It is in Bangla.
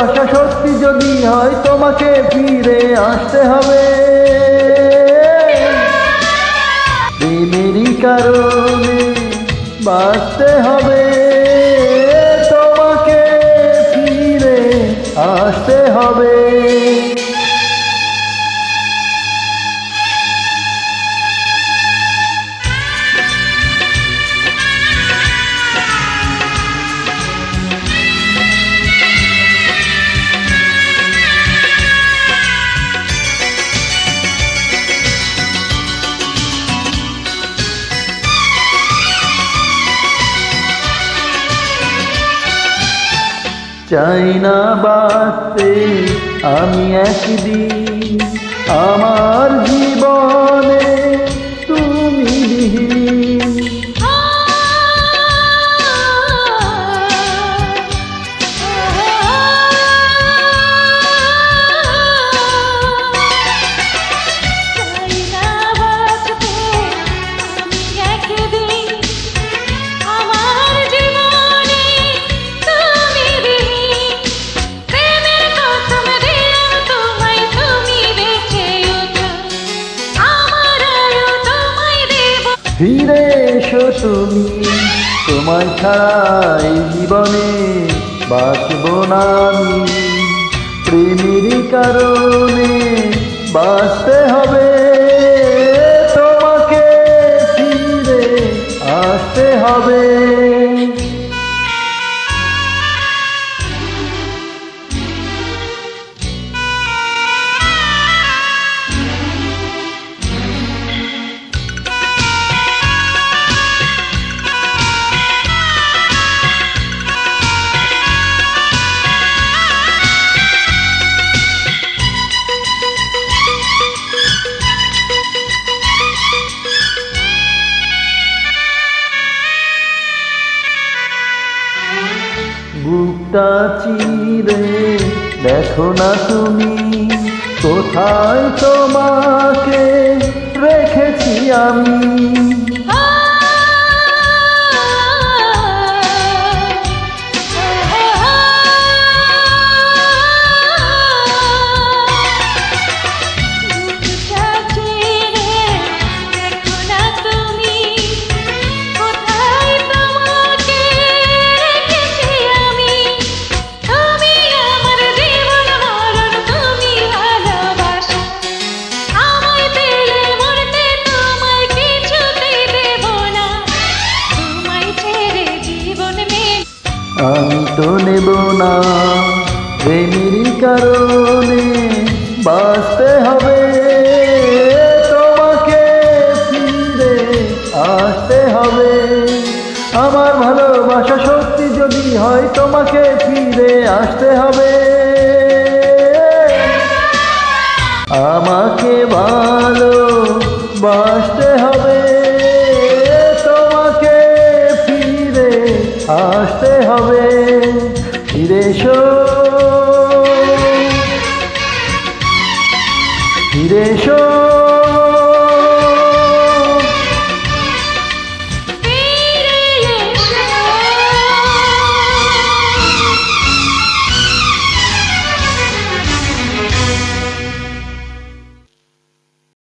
ভালোবাসা সত্যি যদি হয় তোমাকে ফিরে আসতে হবে। প্রেমেরই কারণে বাঁচতে হবে, তোমাকে ফিরে আসতে হবে। চাই না বাঁচতে আমি একদিন আমার জীবনে তুমি বিহীন। ফিরে এসো তুমি, তোমায় ছাড়া এই জীবনে বাঁচব না আমি। প্রেমের কারণে বাঁচতে হবে, তোমাকে ফিরে আসতে হবে। বুকটা চিরে দেখো না তুমি, কোথায় তোমাকে রেখেছি আমি। আমি তো নেব না, প্রেমের কারণে বাঁচতে হবে, তোমাকে ফিরে আসতে হবে। আমার ভালোবাসা সত্যি যদি হয় তোমাকে ফিরে আসতে হবে। আমাকে ভালোবাসতে হবে, তোমাকে ফিরে আসতে হবে। ফিরে এসো, ফিরে এসো।